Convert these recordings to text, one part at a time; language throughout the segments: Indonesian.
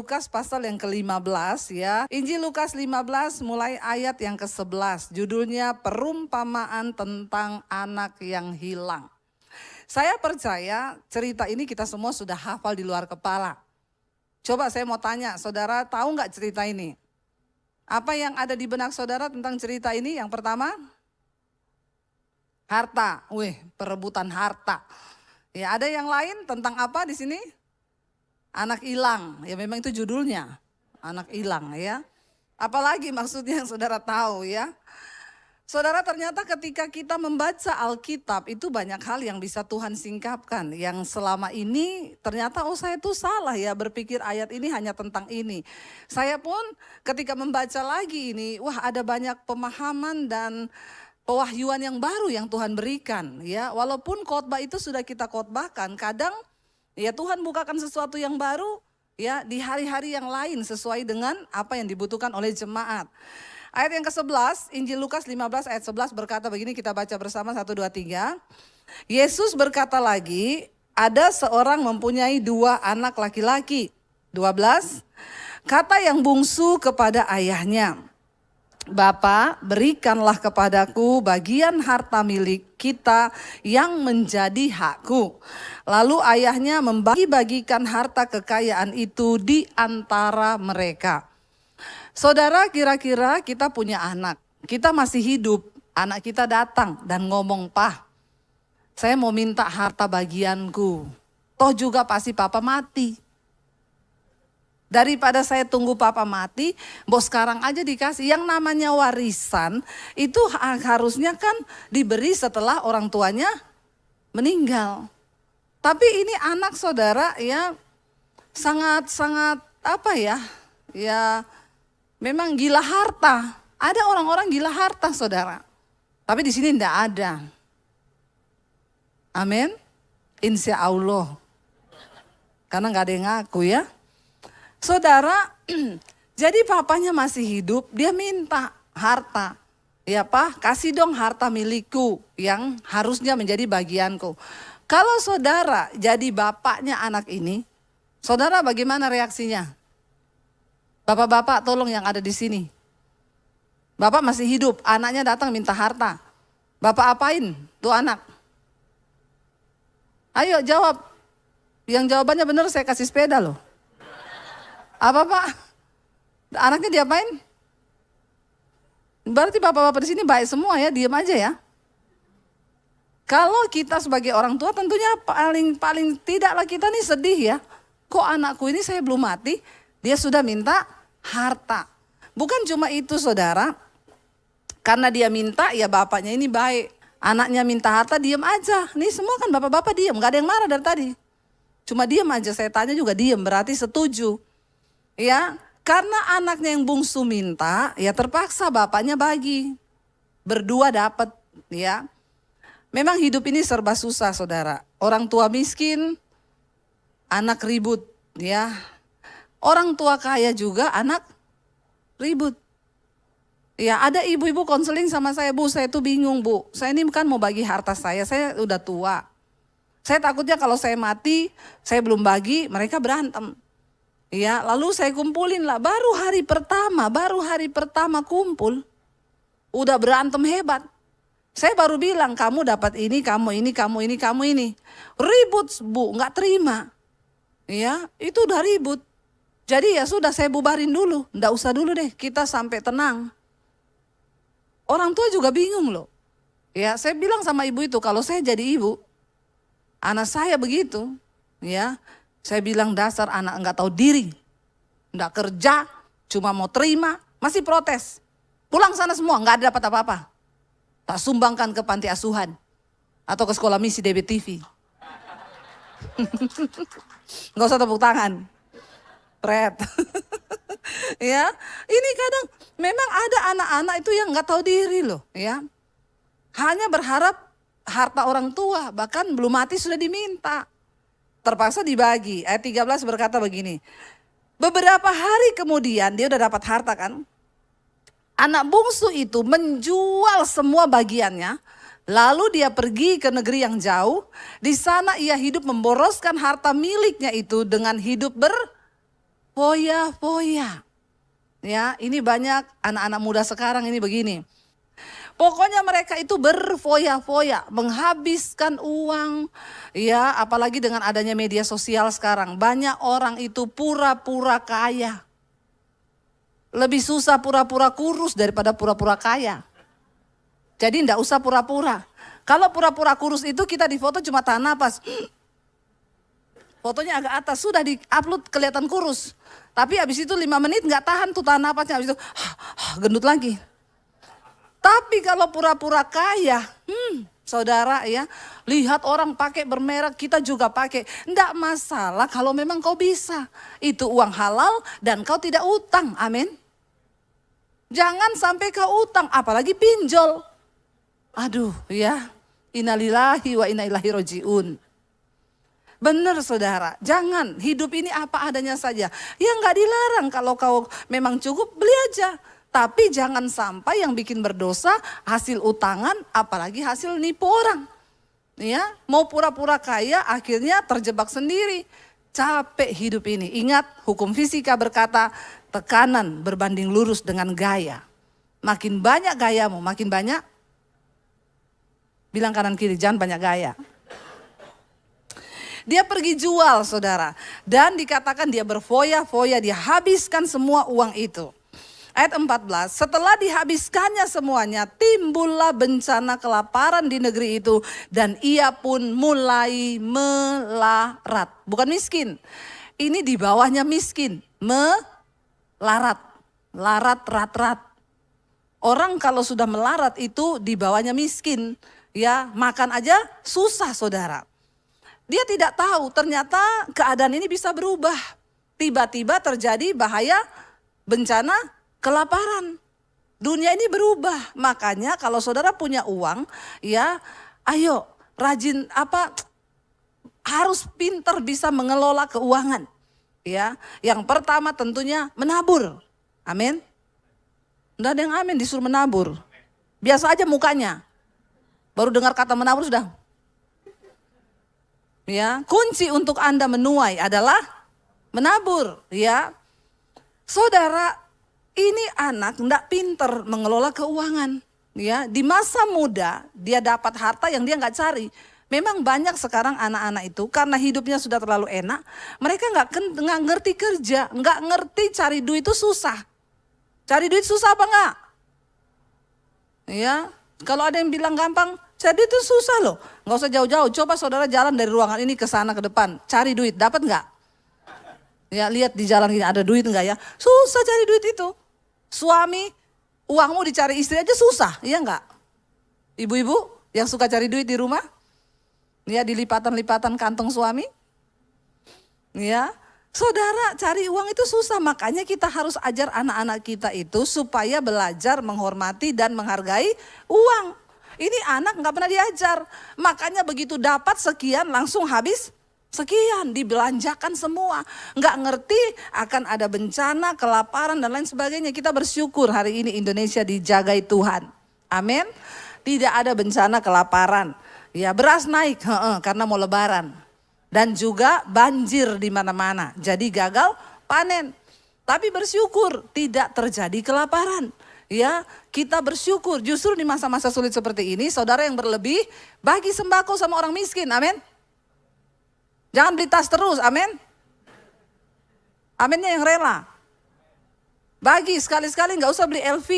Lukas pasal yang ke-15 ya. Injil Lukas 15 mulai ayat yang ke-11. Judulnya perumpamaan tentang anak yang hilang. Saya percaya cerita ini kita semua sudah hafal di luar kepala. Coba saya mau tanya, saudara tahu nggak cerita ini? Apa yang ada di benak saudara tentang cerita ini? Yang pertama, harta. Perebutan harta. Ya, ada yang lain tentang apa di sini? Anak hilang, ya memang itu judulnya, anak hilang ya. Apalagi maksudnya yang saudara tahu ya. Saudara, ternyata ketika kita membaca Alkitab itu banyak hal yang bisa Tuhan singkapkan. Yang selama ini ternyata saya itu salah ya berpikir ayat ini hanya tentang ini. Saya pun ketika membaca lagi ini, ada banyak pemahaman dan pewahyuan yang baru yang Tuhan berikan ya. Walaupun khotbah itu sudah kita khotbahkan, kadang ya Tuhan bukakan sesuatu yang baru ya di hari-hari yang lain sesuai dengan apa yang dibutuhkan oleh jemaat. Ayat yang ke-11, Injil Lukas 15 ayat 11 berkata begini, kita baca bersama 1, 2, 3. Yesus berkata lagi, ada seorang mempunyai 2 anak laki-laki. 12, kata yang bungsu kepada ayahnya, Bapa, berikanlah kepadaku bagian harta milik kita yang menjadi hakku. Lalu ayahnya membagi-bagikan harta kekayaan itu di antara mereka. Saudara, kira-kira kita punya anak, kita masih hidup, anak kita datang dan ngomong, "Pak, saya mau minta harta bagianku. Toh juga pasti papa mati. Daripada saya tunggu papa mati, bos sekarang aja dikasih." Yang namanya warisan itu harusnya kan diberi setelah orang tuanya meninggal. Tapi ini anak saudara ya sangat-sangat ya memang gila harta. Ada orang-orang gila harta saudara. Tapi di sini tidak ada. Amin. Insya Allah. Karena nggak ada yang ngaku ya. Saudara, jadi papanya masih hidup, dia minta harta. Ya Pak, kasih dong harta milikku yang harusnya menjadi bagianku. Kalau saudara jadi bapaknya anak ini, saudara bagaimana reaksinya? Bapak-bapak tolong yang ada di sini. Bapak masih hidup, anaknya datang minta harta. Bapak apain tuh anak? Ayo jawab. Yang jawabannya benar saya kasih sepeda loh. Apa Pak? Anaknya diapain? Berarti bapak-bapak di sini baik semua ya, diam aja ya. Kalau kita sebagai orang tua tentunya paling tidaklah kita nih sedih ya. Kok anakku ini saya belum mati, dia sudah minta harta. Bukan cuma itu saudara, karena dia minta ya bapaknya ini baik. Anaknya minta harta diam aja. Nih semua kan bapak-bapak diam, gak ada yang marah dari tadi. Cuma diam aja, saya tanya juga diam, berarti setuju. Ya, karena anaknya yang bungsu minta, ya terpaksa bapaknya bagi. Berdua dapat, ya. Memang hidup ini serba susah, saudara. Orang tua miskin, anak ribut, ya. Orang tua kaya juga, anak ribut. Ya, ada ibu-ibu konseling sama saya, "Bu, saya tuh bingung, Bu. Saya ini kan mau bagi harta saya udah tua. Saya takutnya kalau saya mati, saya belum bagi, mereka berantem." Ya, lalu saya kumpulin lah, baru hari pertama kumpul, udah berantem hebat. Saya baru bilang, kamu dapat ini, kamu ini, kamu ini, kamu ini. Ribut Bu, gak terima. Ya, itu udah ribut. Jadi ya sudah saya bubarin dulu, nggak usah dulu deh, kita sampai tenang. Orang tua juga bingung loh. Ya, saya bilang sama ibu itu, kalau saya jadi ibu, anak saya begitu, ya, saya bilang dasar anak nggak tahu diri, nggak kerja, cuma mau terima, masih protes. Pulang sana semua, nggak ada dapat apa-apa. Tak sumbangkan ke panti asuhan atau ke sekolah misi DBTV. Nggak usah tepuk tangan. Pret. Ya, ini kadang memang ada anak-anak itu yang nggak tahu diri loh, ya. Hanya berharap harta orang tua, bahkan belum mati sudah diminta. Terpaksa dibagi. Ayat 13 berkata begini. Beberapa hari kemudian dia udah dapat harta kan. Anak bungsu itu menjual semua bagiannya. Lalu dia pergi ke negeri yang jauh. Di sana ia hidup memboroskan harta miliknya itu dengan hidup berfoya-foya. Ya, ini banyak anak-anak muda sekarang ini begini. Pokoknya mereka itu berfoya-foya, menghabiskan uang. Ya, apalagi dengan adanya media sosial sekarang. Banyak orang itu pura-pura kaya. Lebih susah pura-pura kurus daripada pura-pura kaya. Jadi enggak usah pura-pura. Kalau pura-pura kurus itu kita di foto cuma tahan napas. Fotonya agak atas, sudah di-upload kelihatan kurus. Tapi habis itu 5 menit nggak tahan tuh tahan napasnya, habis itu gendut lagi. Tapi kalau pura-pura kaya, saudara ya, lihat orang pakai bermerek, kita juga pakai. Nggak masalah kalau memang kau bisa. Itu uang halal dan kau tidak utang, amin. Jangan sampai kau utang, apalagi pinjol. Aduh ya, innalillahi wa inna ilaihi rojiun. Benar saudara, jangan, hidup ini apa adanya saja. Ya nggak dilarang kalau kau memang cukup beli aja. Tapi jangan sampai yang bikin berdosa hasil utangan, apalagi hasil nipu orang. Ya, mau pura-pura kaya akhirnya terjebak sendiri. Capek hidup ini. Ingat hukum fisika berkata tekanan berbanding lurus dengan gaya. Makin banyak gayamu, makin banyak. Bilang kanan kiri, jangan banyak gaya. Dia pergi jual saudara. Dan dikatakan dia berfoya-foya, dia habiskan semua uang itu. Ayat 14, setelah dihabiskannya semuanya, timbullah bencana kelaparan di negeri itu. Dan ia pun mulai melarat. Bukan miskin, ini di bawahnya miskin. Melarat, larat, rat-rat. Orang kalau sudah melarat itu di bawahnya miskin. Ya, makan aja susah saudara. Dia tidak tahu ternyata keadaan ini bisa berubah. Tiba-tiba terjadi bahaya bencana kelaparan. Dunia ini berubah. Makanya kalau saudara punya uang, ya ayo rajin harus pintar bisa mengelola keuangan. Ya, yang pertama tentunya menabur. Amin. Enggak ada yang amin, disuruh menabur. Biasa aja mukanya. Baru dengar kata menabur sudah. Ya, kunci untuk Anda menuai adalah menabur, ya. Saudara, ini anak enggak pinter mengelola keuangan, ya. Di masa muda dia dapat harta yang dia nggak cari. Memang banyak sekarang anak-anak itu karena hidupnya sudah terlalu enak, mereka nggak ngerti kerja, nggak ngerti cari duit itu susah. Cari duit susah apa enggak? Ya, kalau ada yang bilang gampang, cari duit itu susah loh. Nggak usah jauh-jauh, coba saudara jalan dari ruangan ini ke sana ke depan, cari duit, dapat nggak? Ya lihat di jalan ini ada duit nggak ya? Susah cari duit itu. Suami, uangmu dicari istri aja susah, iya nggak? Ibu-ibu yang suka cari duit di rumah, ya di lipatan-lipatan kantong suami, ya. Saudara cari uang itu susah, makanya kita harus ajar anak-anak kita itu supaya belajar menghormati dan menghargai uang. Ini anak nggak pernah diajar, makanya begitu dapat sekian langsung habis sekian, dibelanjakan semua. Nggak ngerti akan ada bencana, kelaparan dan lain sebagainya. Kita bersyukur hari ini Indonesia dijagai Tuhan. Amin. Tidak ada bencana kelaparan. Ya beras naik karena mau lebaran. Dan juga banjir di mana-mana. Jadi gagal panen. Tapi bersyukur tidak terjadi kelaparan. Ya, kita bersyukur justru di masa-masa sulit seperti ini, saudara yang berlebih, bagi sembako sama orang miskin, amin. Jangan beli tas terus, amin. Aminnya yang rela. Bagi sekali-sekali nggak usah beli LV,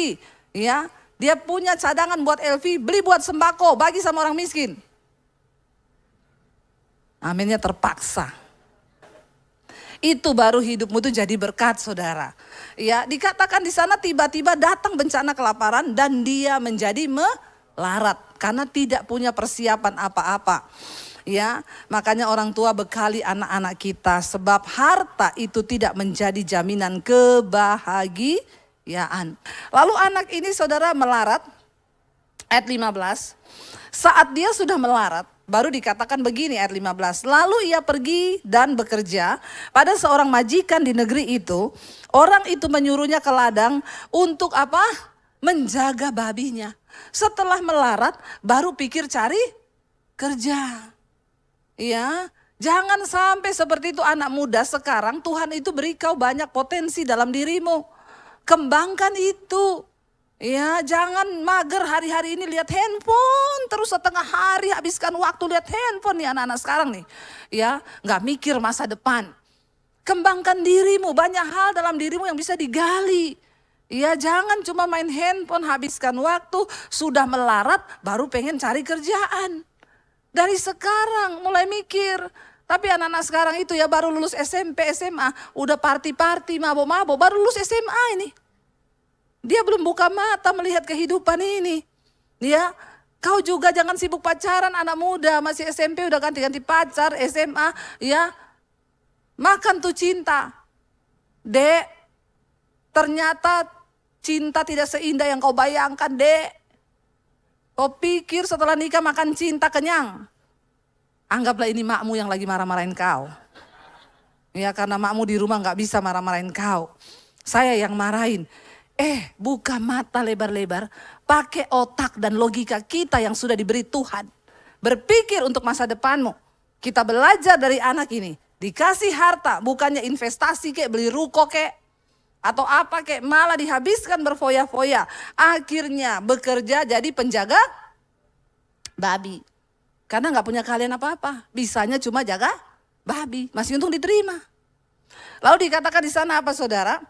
ya. Dia punya cadangan buat LV, beli buat sembako, bagi sama orang miskin. Aminnya terpaksa. Itu baru hidupmu tuh jadi berkat saudara. Ya, dikatakan di sana tiba-tiba datang bencana kelaparan dan dia menjadi melarat karena tidak punya persiapan apa-apa. Ya, makanya orang tua bekali anak-anak kita sebab harta itu tidak menjadi jaminan kebahagiaan. Lalu anak ini saudara melarat, ayat 15. Saat dia sudah melarat, baru dikatakan begini ayat 15. Lalu ia pergi dan bekerja pada seorang majikan di negeri itu. Orang itu menyuruhnya ke ladang untuk apa? Menjaga babinya. Setelah melarat baru pikir cari kerja. Ya, Jangan sampai seperti itu anak muda sekarang. Tuhan itu beri kau banyak potensi dalam dirimu. Kembangkan itu. Ya, jangan mager hari-hari ini lihat handphone. Terus setengah hari habiskan waktu lihat handphone nih anak-anak sekarang nih. Ya, gak mikir masa depan. Kembangkan dirimu, banyak hal dalam dirimu yang bisa digali. Ya, jangan cuma main handphone, habiskan waktu, sudah melarat baru pengen cari kerjaan. Dari sekarang mulai mikir. Tapi anak-anak sekarang itu ya baru lulus SMP, SMA, udah party-party, mabok-mabok, baru lulus SMA ini. Dia belum buka mata melihat kehidupan ini. Ya, kau juga jangan sibuk pacaran anak muda, masih SMP udah ganti-ganti pacar, SMA, ya. Makan tuh cinta. Dek, ternyata cinta tidak seindah yang kau bayangkan, Dek. Kau pikir setelah nikah makan cinta kenyang? Anggaplah ini makmu yang lagi marah-marahin kau. Ya, karena makmu di rumah gak bisa marah-marahin kau. Saya yang marahin. Buka mata lebar-lebar. Pakai otak dan logika kita yang sudah diberi Tuhan. Berpikir untuk masa depanmu. Kita belajar dari anak ini. Dikasih harta, bukannya investasi kek, beli ruko kek. Atau apa kek, malah dihabiskan berfoya-foya. Akhirnya bekerja jadi penjaga babi. Karena gak punya kalian apa-apa. Bisanya cuma jaga babi. Masih untung diterima. Lalu dikatakan di sana apa saudara?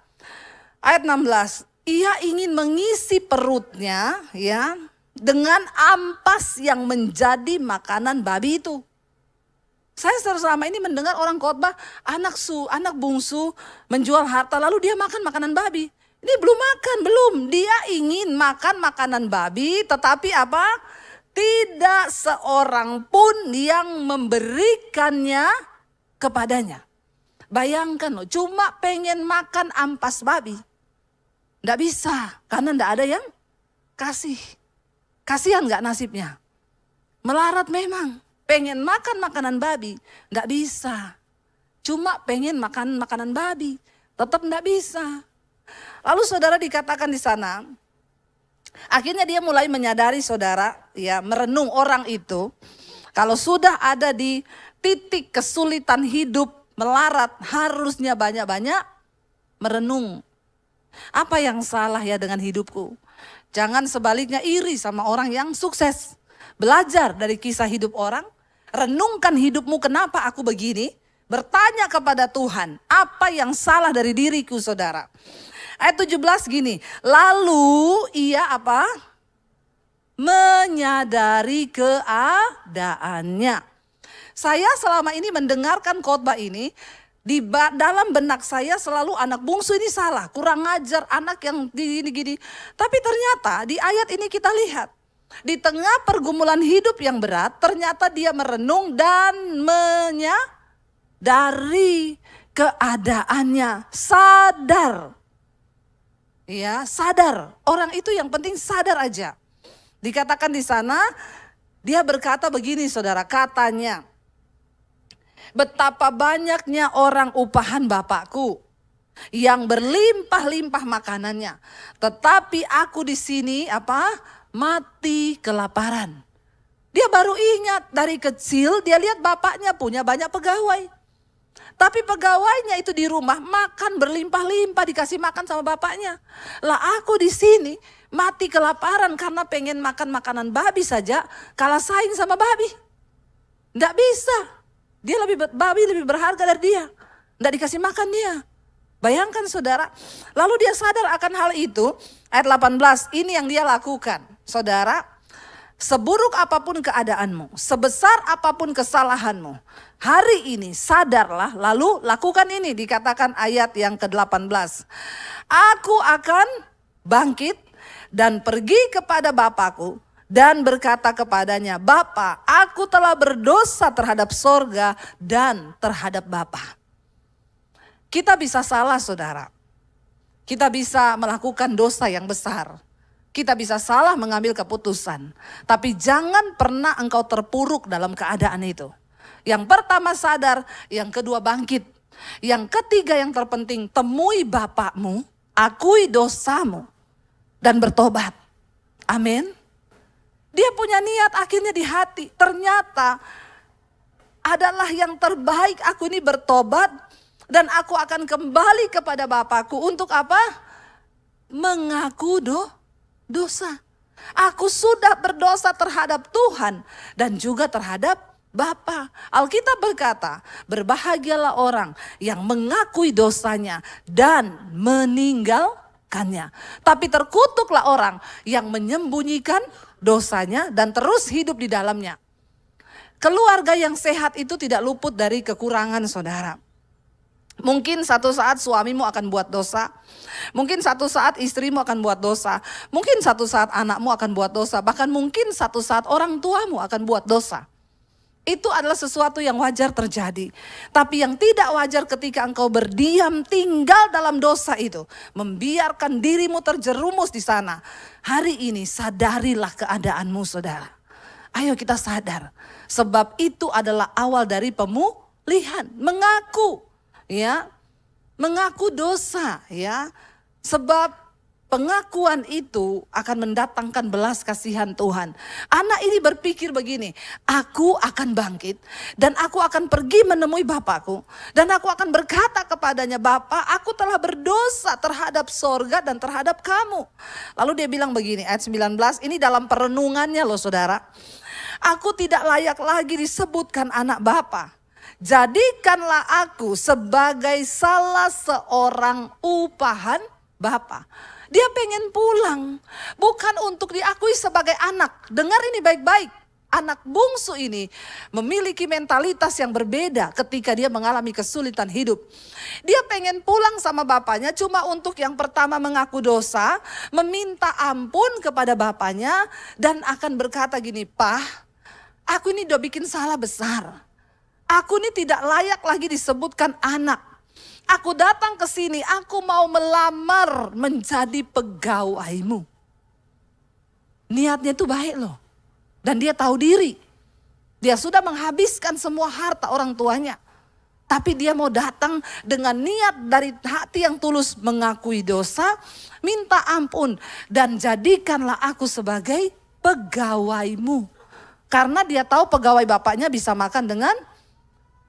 Ayat 16. Ia ingin mengisi perutnya ya dengan ampas yang menjadi makanan babi itu. Saya selama ini mendengar orang khotbah anak bungsu menjual harta lalu dia makan makanan babi. Ini belum makan, belum. Dia ingin makan makanan babi tetapi apa? Tidak seorang pun yang memberikannya kepadanya. Bayangkan loh, cuma pengen makan ampas babi. Nggak bisa, karena nggak ada yang kasih. Kasihan nggak nasibnya? Melarat memang, pengen makan makanan babi, nggak bisa. Cuma pengen makan makanan babi, tetap nggak bisa. Lalu saudara dikatakan di sana, akhirnya dia mulai menyadari saudara, ya merenung orang itu. Kalau sudah ada di titik kesulitan hidup, melarat, harusnya banyak-banyak merenung. Apa yang salah ya dengan hidupku? Jangan sebaliknya iri sama orang yang sukses. Belajar dari kisah hidup orang. Renungkan hidupmu, kenapa aku begini? Bertanya kepada Tuhan, apa yang salah dari diriku saudara? Ayat 17 gini, lalu ia apa? Menyadari keadaannya. Saya selama ini mendengarkan khotbah ini, di dalam benak saya selalu anak bungsu ini salah, kurang ngajar, anak yang gini-gini. Tapi ternyata di ayat ini kita lihat, di tengah pergumulan hidup yang berat, ternyata dia merenung dan menyadari keadaannya, sadar. Ya, sadar. Orang itu yang penting sadar aja. Dikatakan di sana, dia berkata begini saudara, katanya, betapa banyaknya orang upahan Bapakku yang berlimpah-limpah makanannya, tetapi aku di sini apa? Mati kelaparan. Dia baru ingat dari kecil dia lihat bapaknya punya banyak pegawai. Tapi pegawainya itu di rumah makan berlimpah-limpah, dikasih makan sama bapaknya. Lah aku di sini mati kelaparan karena pengen makan makanan babi saja, kalah saing sama babi. Nggak bisa. Dia babi lebih berharga dari dia. Nggak dikasih makan dia. Bayangkan saudara. Lalu dia sadar akan hal itu. Ayat 18, ini yang dia lakukan. Saudara, seburuk apapun keadaanmu, sebesar apapun kesalahanmu, hari ini sadarlah lalu lakukan ini. Dikatakan ayat yang ke-18. Aku akan bangkit dan pergi kepada Bapakku. Dan berkata kepadanya, Bapa, aku telah berdosa terhadap sorga dan terhadap Bapa. Kita bisa salah saudara. Kita bisa melakukan dosa yang besar. Kita bisa salah mengambil keputusan. Tapi jangan pernah engkau terpuruk dalam keadaan itu. Yang pertama sadar, yang kedua bangkit. Yang ketiga yang terpenting, temui Bapakmu, akui dosamu, dan bertobat. Amin. Dia punya niat akhirnya di hati. Ternyata adalah yang terbaik. Aku ini bertobat dan aku akan kembali kepada Bapakku. Untuk apa? Mengaku dosa. Aku sudah berdosa terhadap Tuhan dan juga terhadap Bapa. Alkitab berkata, berbahagialah orang yang mengakui dosanya dan meninggalkannya. Tapi terkutuklah orang yang menyembunyikan dosanya dan terus hidup di dalamnya. Keluarga yang sehat itu tidak luput dari kekurangan, saudara. Mungkin satu saat suamimu akan buat dosa. Mungkin satu saat istrimu akan buat dosa. Mungkin satu saat anakmu akan buat dosa. Bahkan mungkin satu saat orang tuamu akan buat dosa. Itu adalah sesuatu yang wajar terjadi. Tapi yang tidak wajar ketika engkau berdiam tinggal dalam dosa itu. Membiarkan dirimu terjerumus di sana. Hari ini sadarilah keadaanmu, saudara. Ayo kita sadar. Sebab itu adalah awal dari pemulihan. Mengaku. Ya, mengaku dosa, ya. Sebab pengakuan itu akan mendatangkan belas kasihan Tuhan. Anak ini berpikir begini, aku akan bangkit dan aku akan pergi menemui Bapakku. Dan aku akan berkata kepadanya, Bapa, aku telah berdosa terhadap sorga dan terhadap kamu. Lalu dia bilang begini, ayat 19, ini dalam perenungannya loh saudara. Aku tidak layak lagi disebutkan anak Bapa. Jadikanlah aku sebagai salah seorang upahan Bapa. Dia pengen pulang. Bukan untuk diakui sebagai anak. Dengar ini baik-baik. Anak bungsu ini memiliki mentalitas yang berbeda ketika dia mengalami kesulitan hidup. Dia pengen pulang sama bapaknya cuma untuk yang pertama mengaku dosa. Meminta ampun kepada bapaknya. Dan akan berkata gini, Pak, aku ini udah bikin salah besar. Aku ini tidak layak lagi disebutkan anak. Aku datang ke sini, aku mau melamar menjadi pegawaimu. Niatnya itu baik loh. Dan dia tahu diri. Dia sudah menghabiskan semua harta orang tuanya. Tapi dia mau datang dengan niat dari hati yang tulus mengakui dosa. Minta ampun dan jadikanlah aku sebagai pegawaimu. Karena dia tahu pegawai bapaknya bisa makan dengan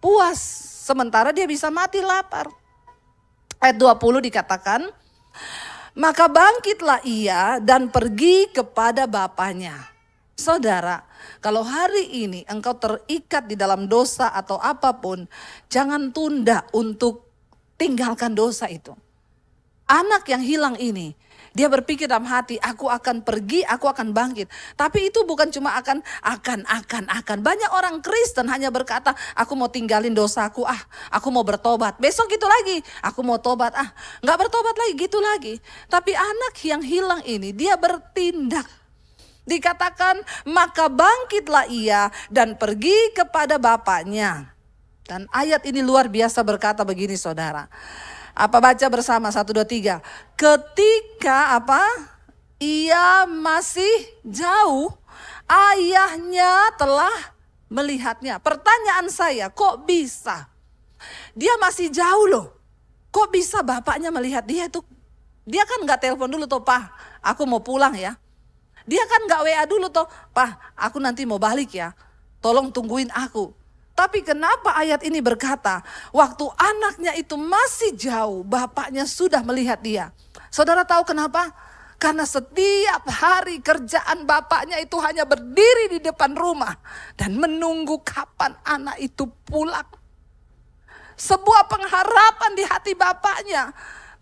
puas, sementara dia bisa mati lapar. Ayat 20 dikatakan, maka bangkitlah ia dan pergi kepada bapaknya. Saudara, kalau hari ini engkau terikat di dalam dosa atau apapun, jangan tunda untuk tinggalkan dosa itu. Anak yang hilang ini, dia berpikir dalam hati, aku akan pergi, aku akan bangkit. Tapi itu bukan cuma akan. Banyak orang Kristen hanya berkata, aku mau tinggalin dosaku, aku mau bertobat. Besok gitu lagi, aku mau tobat, gak bertobat lagi, gitu lagi. Tapi anak yang hilang ini, dia bertindak. Dikatakan, maka bangkitlah ia dan pergi kepada bapaknya. Dan ayat ini luar biasa berkata begini saudara. Apa baca bersama 1, 2, 3. Ketika ia masih jauh, ayahnya telah melihatnya. Pertanyaan saya, kok bisa? Dia masih jauh loh. Kok bisa bapaknya melihat dia itu? Dia kan gak telepon dulu toh, Pak, aku mau pulang ya. Dia kan gak WA dulu toh, Pak, aku nanti mau balik ya. Tolong tungguin aku. Tapi kenapa ayat ini berkata, waktu anaknya itu masih jauh, bapaknya sudah melihat dia. Saudara tahu kenapa? Karena setiap hari kerjaan bapaknya itu hanya berdiri di depan rumah dan menunggu kapan anak itu pulang. Sebuah pengharapan di hati bapaknya.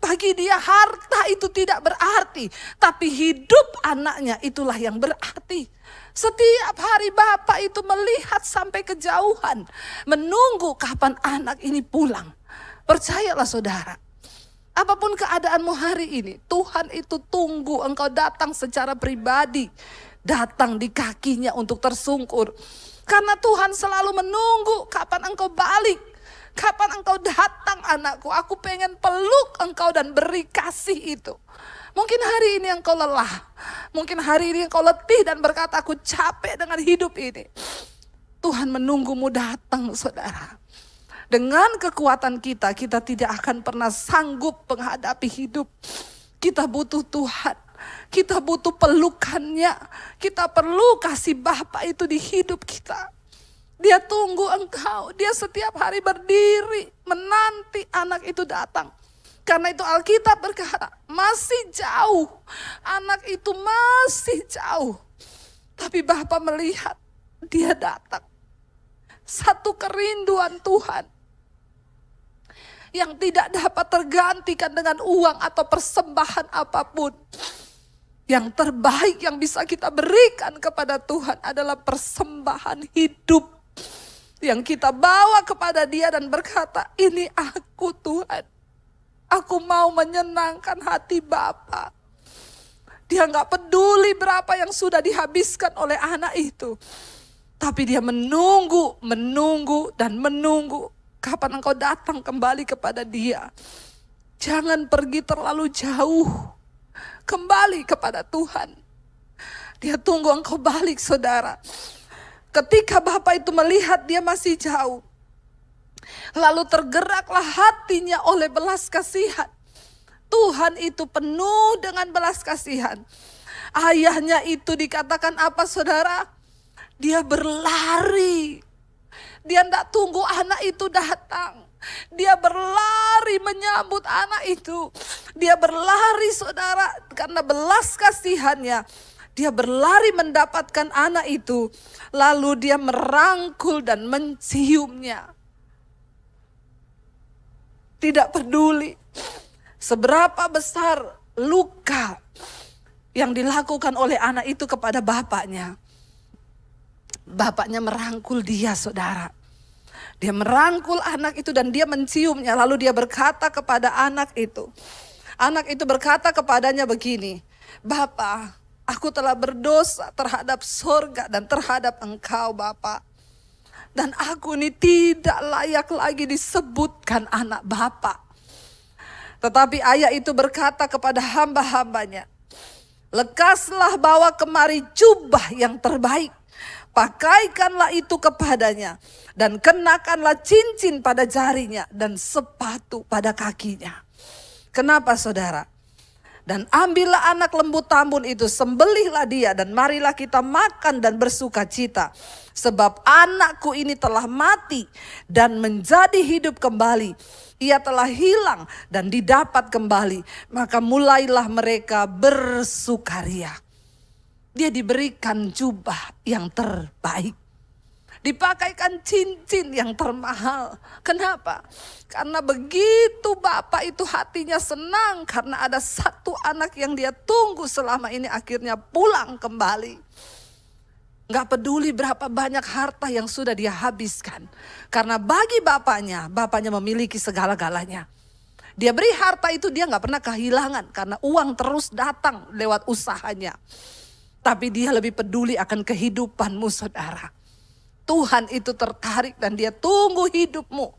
Bagi dia harta itu tidak berarti, tapi hidup anaknya itulah yang berarti. Setiap hari bapak itu melihat sampai kejauhan, menunggu kapan anak ini pulang. Percayalah saudara, apapun keadaanmu hari ini, Tuhan itu tunggu engkau datang secara pribadi, datang di kakinya untuk tersungkur. Karena Tuhan selalu menunggu kapan engkau balik. Kapan engkau datang anakku, aku pengen peluk engkau dan beri kasih itu. Mungkin hari ini engkau lelah, mungkin hari ini engkau letih dan berkata aku capek dengan hidup ini. Tuhan menunggumu datang saudara. Dengan kekuatan kita, kita tidak akan pernah sanggup menghadapi hidup. Kita butuh Tuhan, kita butuh pelukannya, kita perlu kasih Bapa itu di hidup kita. Dia tunggu engkau. Dia setiap hari berdiri menanti anak itu datang. Karena itu Alkitab berkata, masih jauh. Anak itu masih jauh. Tapi Bapa melihat dia datang. Satu kerinduan Tuhan yang tidak dapat tergantikan dengan uang atau persembahan apapun. Yang terbaik yang bisa kita berikan kepada Tuhan adalah persembahan hidup. Yang kita bawa kepada Dia dan berkata, ini aku Tuhan. Aku mau menyenangkan hati Bapa. Dia gak peduli berapa yang sudah dihabiskan oleh anak itu. Tapi dia menunggu, dan menunggu. Kapan engkau datang kembali kepada Dia. Jangan pergi terlalu jauh. Kembali kepada Tuhan. Dia tunggu engkau balik, saudara. Ketika Bapa itu melihat dia masih jauh. Lalu tergeraklah hatinya oleh belas kasihan. Tuhan itu penuh dengan belas kasihan. Ayahnya itu dikatakan apa, saudara? Dia berlari. Dia tidak tunggu anak itu datang. Dia berlari menyambut anak itu. Dia berlari, saudara, karena belas kasihannya. Dia berlari mendapatkan anak itu. Lalu dia merangkul dan menciumnya. Tidak peduli seberapa besar luka yang dilakukan oleh anak itu kepada bapaknya. Bapaknya merangkul dia, saudara. Dia merangkul anak itu dan dia menciumnya. Lalu dia berkata kepada anak itu. Anak itu berkata kepadanya begini, Bapa, aku telah berdosa terhadap sorga dan terhadap engkau, Bapa. Dan aku ini tidak layak lagi disebutkan anak Bapa. Tetapi ayah itu berkata kepada hamba-hambanya, lekaslah bawa kemari jubah yang terbaik. Pakaikanlah itu kepadanya. Dan kenakanlah cincin pada jarinya dan sepatu pada kakinya. Kenapa, saudara? Dan ambillah anak lembu tambun itu, sembelihlah dia dan marilah kita makan dan bersuka cita. Sebab anakku ini telah mati dan menjadi hidup kembali. Ia telah hilang dan didapat kembali. Maka mulailah mereka bersukaria. Dia diberikan jubah yang terbaik. Dipakaikan cincin yang termahal. Kenapa? Karena begitu Bapak itu hatinya senang. Karena ada satu anak yang dia tunggu selama ini akhirnya pulang kembali. Gak peduli berapa banyak harta yang sudah dia habiskan. Karena bagi bapaknya memiliki segala-galanya. Dia beri harta itu, dia gak pernah kehilangan. Karena uang terus datang lewat usahanya. Tapi dia lebih peduli akan kehidupanmu, saudara. Tuhan itu tertarik dan dia tunggu hidupmu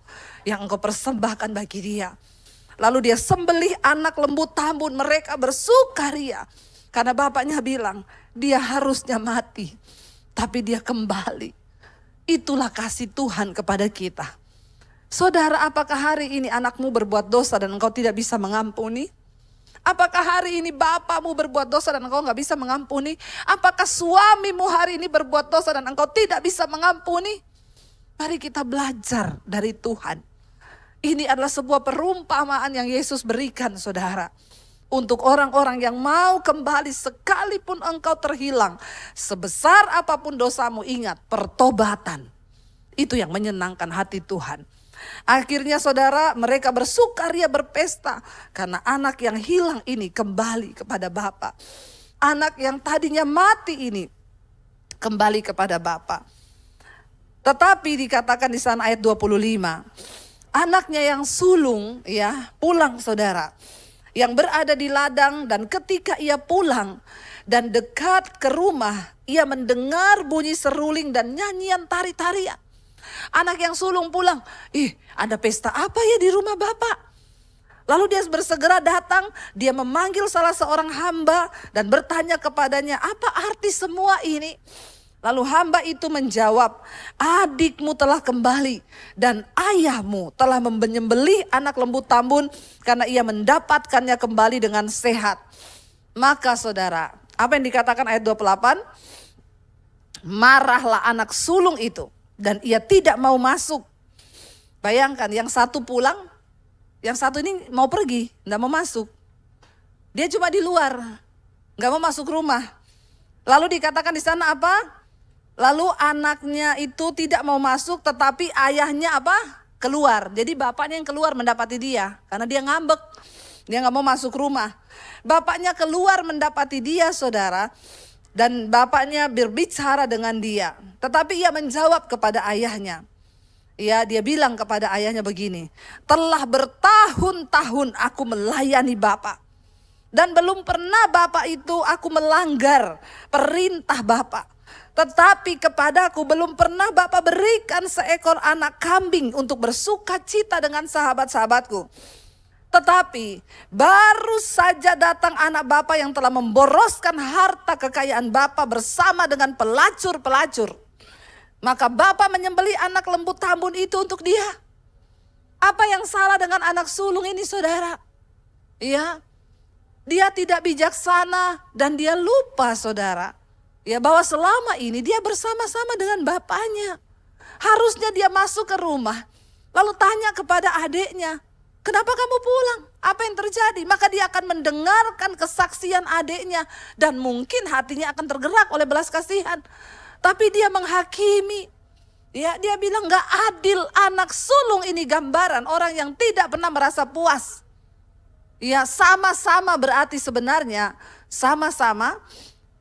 yang engkau persembahkan bagi dia. Lalu dia sembelih anak lembu tambun, mereka bersukaria. Karena bapaknya bilang, dia harusnya mati. Tapi dia kembali. Itulah kasih Tuhan kepada kita. Saudara, apakah hari ini anakmu berbuat dosa dan engkau tidak bisa mengampuni? Apakah hari ini bapamu berbuat dosa dan engkau gak bisa mengampuni? Apakah suamimu hari ini berbuat dosa dan engkau tidak bisa mengampuni? Mari kita belajar dari Tuhan. Ini adalah sebuah perumpamaan yang Yesus berikan, saudara. Untuk orang-orang yang mau kembali sekalipun engkau terhilang. Sebesar apapun dosamu, ingat, pertobatan. Itu yang menyenangkan hati Tuhan. Akhirnya saudara, mereka bersukaria berpesta. Karena anak yang hilang ini kembali kepada Bapa. Anak yang tadinya mati ini kembali kepada Bapa. Tetapi dikatakan di sana ayat 25. Anaknya yang sulung ya pulang, saudara. Yang berada di ladang, dan ketika ia pulang dan dekat ke rumah, ia mendengar bunyi seruling dan nyanyian tari-tarian. Anak yang sulung pulang, ada pesta apa ya di rumah bapak? Lalu dia bersegera datang, dia memanggil salah seorang hamba dan bertanya kepadanya, apa arti semua ini? Lalu hamba itu menjawab, adikmu telah kembali dan ayahmu telah menyembelih anak lembu tambun karena ia mendapatkannya kembali dengan sehat. Maka saudara, apa yang dikatakan ayat 28? Marahlah anak sulung itu. dan ia tidak mau masuk. Bayangkan, yang satu pulang, yang satu ini mau pergi, enggak mau masuk. Dia cuma di luar, enggak mau masuk rumah. Lalu dikatakan di sana apa? Lalu anaknya itu tidak mau masuk, tetapi ayahnya apa? Keluar. Jadi bapaknya yang keluar mendapati dia, karena dia ngambek. Dia enggak mau masuk rumah. Bapaknya keluar mendapati dia, saudara. Dan bapaknya berbicara dengan dia. Tetapi ia menjawab kepada ayahnya. Ya, dia bilang kepada ayahnya begini, telah bertahun-tahun aku melayani bapak. Dan belum pernah bapak itu aku melanggar perintah bapak. Tetapi kepadaku belum pernah bapak berikan seekor anak kambing untuk bersuka cita dengan sahabat-sahabatku. Tetapi baru saja datang anak bapak yang telah memboroskan harta kekayaan bapak bersama dengan pelacur-pelacur. Maka bapak menyembelih anak lembu tambun itu untuk dia. Apa yang salah dengan anak sulung ini, saudara? Ya, dia tidak bijaksana dan dia lupa, saudara. Ya, bahwa selama ini dia bersama-sama dengan bapaknya. Harusnya dia masuk ke rumah, lalu tanya kepada adiknya, kenapa kamu pulang? Apa yang terjadi? Maka dia akan mendengarkan kesaksian adiknya dan mungkin hatinya akan tergerak oleh belas kasihan. Tapi dia menghakimi. Ya, dia bilang gak adil, anak sulung ini gambaran orang yang tidak pernah merasa puas. Ya, sama-sama berarti sebenarnya sama-sama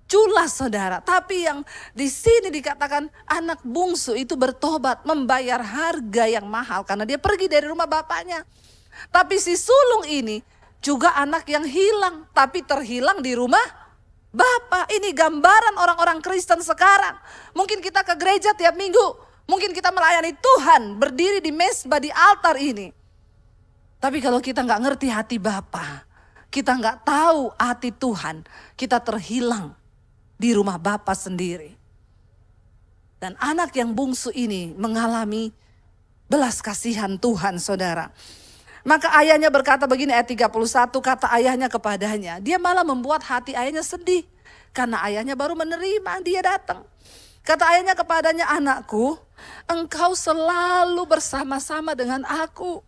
culas, saudara. Tapi yang di sini dikatakan anak bungsu itu bertobat, membayar harga yang mahal karena dia pergi dari rumah bapaknya. Tapi si sulung ini juga anak yang hilang, tapi terhilang di rumah bapak. Ini gambaran orang-orang Kristen sekarang. Mungkin kita ke gereja tiap minggu, mungkin kita melayani Tuhan, berdiri di mezbah di altar ini. Tapi kalau kita nggak ngerti hati Bapa, kita nggak tahu hati Tuhan, kita terhilang di rumah Bapa sendiri. Dan anak yang bungsu ini mengalami belas kasihan Tuhan, saudara. Maka ayahnya berkata begini, ayat 31, kata ayahnya kepadanya. Dia malah membuat hati ayahnya sedih, karena ayahnya baru menerima, dia datang. Kata ayahnya kepadanya, anakku, engkau selalu bersama-sama dengan aku.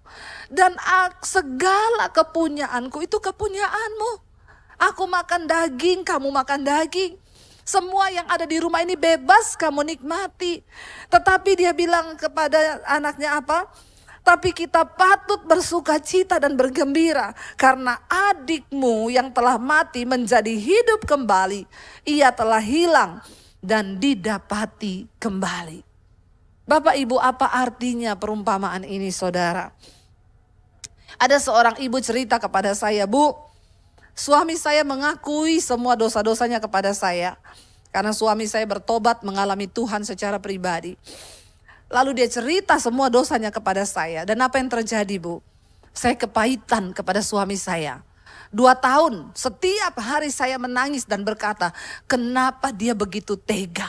Dan segala kepunyaanku itu kepunyaanmu. Aku makan daging, kamu makan daging. Semua yang ada di rumah ini bebas kamu nikmati. Tetapi dia bilang kepada anaknya apa? Tapi kita patut bersuka cita dan bergembira. Karena adikmu yang telah mati menjadi hidup kembali. Ia telah hilang dan didapati kembali. Bapak Ibu, apa artinya perumpamaan ini, saudara? Ada seorang ibu cerita kepada saya, Bu, suami saya mengakui semua dosa-dosanya kepada saya. Karena suami saya bertobat mengalami Tuhan secara pribadi. Lalu dia cerita semua dosanya kepada saya. Dan apa yang terjadi, Bu? Saya kepahitan kepada suami saya. 2 tahun setiap hari saya menangis dan berkata, kenapa dia begitu tega?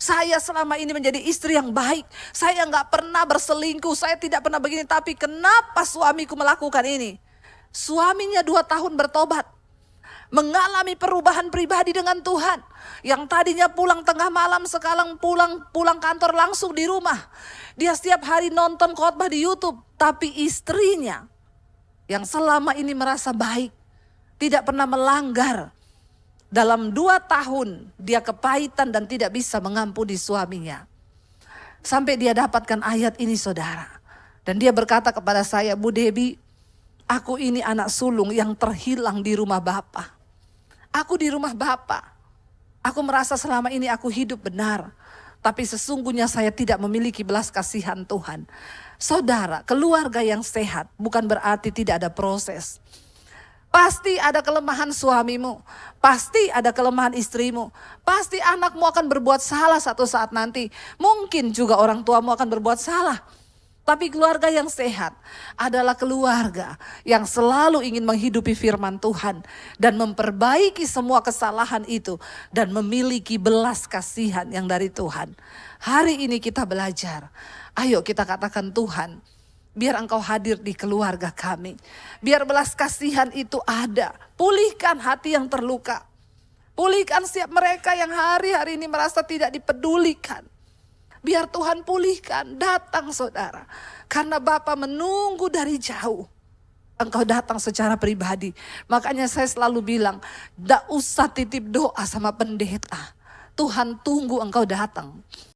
Saya selama ini menjadi istri yang baik. Saya gak pernah berselingkuh, saya tidak pernah begini. Tapi kenapa suamiku melakukan ini? Suaminya 2 tahun bertobat. Mengalami perubahan pribadi dengan Tuhan. Yang tadinya pulang tengah malam, sekarang pulang kantor langsung di rumah. Dia setiap hari nonton khotbah di YouTube. Tapi istrinya yang selama ini merasa baik, tidak pernah melanggar. Dalam 2 tahun dia kepahitan dan tidak bisa mengampuni suaminya. Sampai dia dapatkan ayat ini, saudara. Dan dia berkata kepada saya, Bu Debbie, aku ini anak sulung yang terhilang di rumah Bapa. Aku di rumah Bapa. Aku merasa selama ini aku hidup benar. Tapi sesungguhnya saya tidak memiliki belas kasihan Tuhan. Saudara, keluarga yang sehat bukan berarti tidak ada proses. Pasti ada kelemahan suamimu. Pasti ada kelemahan istrimu. Pasti anakmu akan berbuat salah satu saat nanti. Mungkin juga orang tuamu akan berbuat salah. Tapi keluarga yang sehat adalah keluarga yang selalu ingin menghidupi firman Tuhan. Dan memperbaiki semua kesalahan itu. Dan memiliki belas kasihan yang dari Tuhan. Hari ini kita belajar. Ayo kita katakan, Tuhan, biar Engkau hadir di keluarga kami. Biar belas kasihan itu ada. Pulihkan hati yang terluka. Pulihkan setiap mereka yang hari-hari ini merasa tidak dipedulikan. Biar Tuhan pulihkan, datang saudara. Karena Bapa menunggu dari jauh. Engkau datang secara pribadi. Makanya saya selalu bilang, tidak usah titip doa sama pendeta. Tuhan tunggu engkau datang.